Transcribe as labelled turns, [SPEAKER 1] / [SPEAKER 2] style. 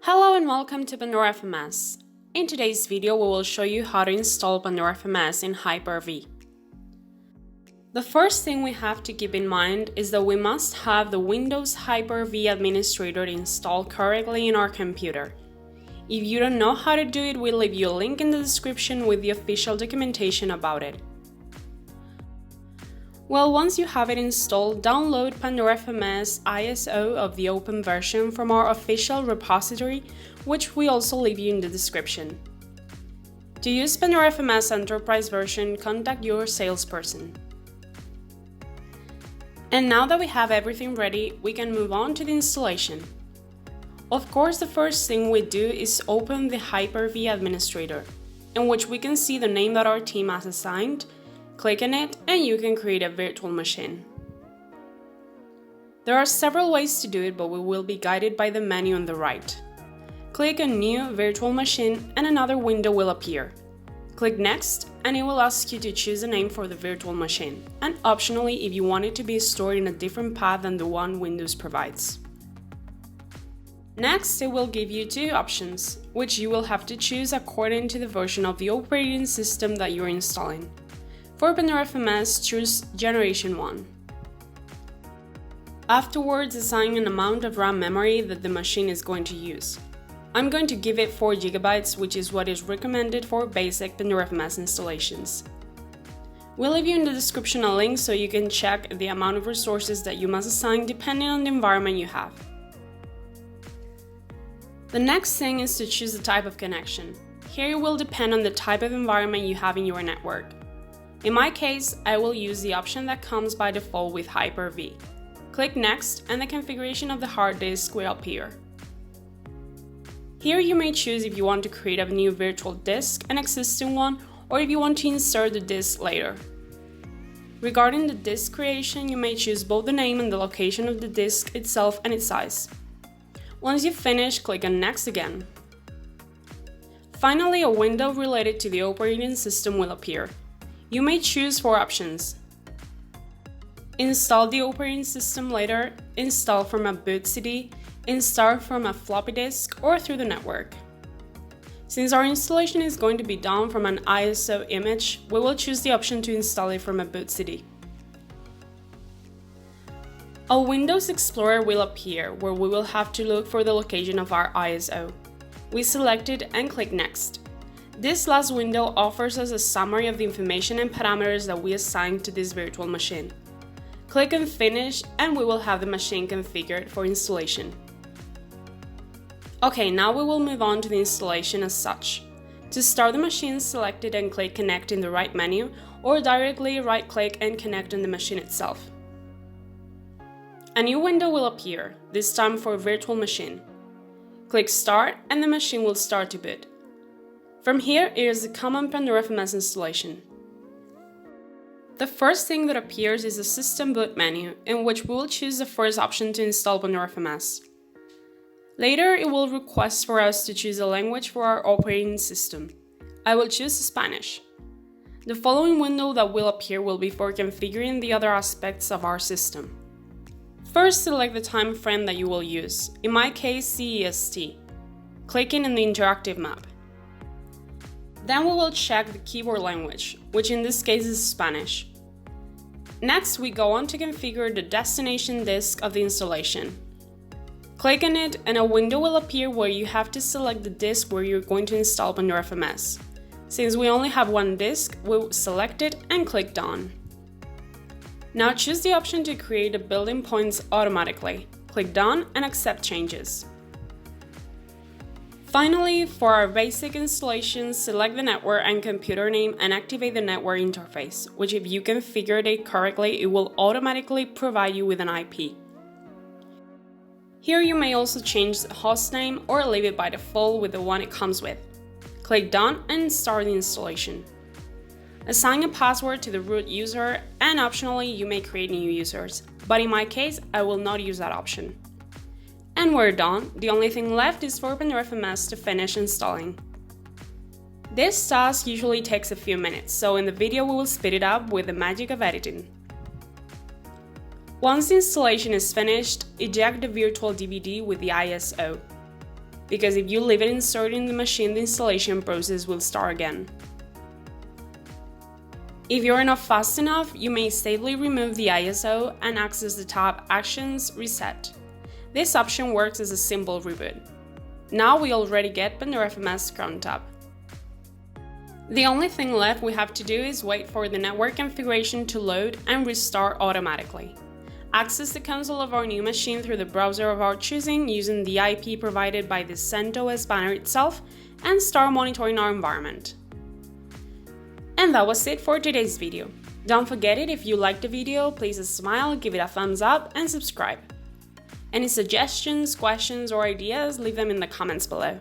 [SPEAKER 1] Hello and welcome to Pandora FMS. In today's video, we will show you how to install Pandora FMS in Hyper-V. The first thing we have to keep in mind is that we must have the Windows Hyper-V administrator installed correctly in our computer. If you don't know how to do it, we'll leave you a link in the description with the official documentation about it. Well, once you have it installed, download Pandora FMS ISO of the open version from our official repository, which we also leave you in the description. To use Pandora FMS Enterprise version, contact your salesperson. And now that we have everything ready, we can move on to the installation. Of course, the first thing we do is open the Hyper-V administrator, in which we can see the name that our team has assigned. Click on it and you can create a virtual machine. There are several ways to do it, but we will be guided by the menu on the right. Click on New Virtual Machine and another window will appear. Click Next and it will ask you to choose a name for the virtual machine, and optionally if you want it to be stored in a different path than the one Windows provides. Next, it will give you two options, which you will have to choose according to the version of the operating system that you're installing. For Pandora FMS, choose Generation 1. Afterwards, assign an amount of RAM memory that the machine is going to use. I'm going to give it 4 GB, which is what is recommended for basic Pandora FMS installations. We'll leave you in the description a link so you can check the amount of resources that you must assign depending on the environment you have. The next thing is to choose the type of connection. Here it will depend on the type of environment you have in your network. In my case, I will use the option that comes by default with Hyper-V. Click Next and the configuration of the hard disk will appear. Here you may choose if you want to create a new virtual disk, an existing one, or if you want to insert the disk later. Regarding the disk creation, you may choose both the name and the location of the disk itself and its size. Once you've finished, click on Next again. Finally, a window related to the operating system will appear. You may choose 4 options. Install the operating system later, install from a boot CD, install from a floppy disk, or through the network. Since our installation is going to be done from an ISO image, we will choose the option to install it from a boot CD. A Windows Explorer will appear, where we will have to look for the location of our ISO. We select it and click Next. This last window offers us a summary of the information and parameters that we assigned to this virtual machine. Click on Finish and we will have the machine configured for installation. Okay, now we will move on to the installation as such. To start the machine, select it and click Connect in the right menu, or directly right-click and connect on the machine itself. A new window will appear, this time for Virtual Machine. Click Start and the machine will start to boot. From here, it is the common Pandora FMS installation. The first thing that appears is the System Boot menu, in which we will choose the first option to install Pandora FMS. Later, it will request for us to choose a language for our operating system. I will choose Spanish. The following window that will appear will be for configuring the other aspects of our system. First, select the time frame that you will use, in my case CEST, clicking in the interactive map. Then we will check the keyboard language, which in this case is Spanish. Next, we go on to configure the destination disk of the installation. Click on it and a window will appear where you have to select the disk where you're going to install Pandora FMS. Since we only have one disk, we'll select it and click Done. Now choose the option to create the building points automatically. Click Done and accept changes. Finally, for our basic installation, select the network and computer name and activate the network interface, which if you configured it correctly, it will automatically provide you with an IP. Here you may also change the host name or leave it by default with the one it comes with. Click Done and start the installation. Assign a password to the root user and optionally you may create new users, but in my case, I will not use that option. And we're done. The only thing left is for Pandora FMS to finish installing. This task usually takes a few minutes, so in the video we will speed it up with the magic of editing. Once the installation is finished, eject the virtual DVD with the ISO. because if you leave it inserted in the machine, the installation process will start again. If you're not fast enough, you may safely remove the ISO and access the tab Actions Reset. This option works as a simple reboot. Now we already get Pandora FMS cron tab. The only thing left we have to do is wait for the network configuration to load and restart automatically. Access the console of our new machine through the browser of our choosing using the IP provided by the CentOS banner itself and start monitoring our environment. And that was it for today's video. Don't forget it, if you liked the video, please smile, give it a thumbs up and subscribe. Any suggestions, questions or ideas, leave them in the comments below.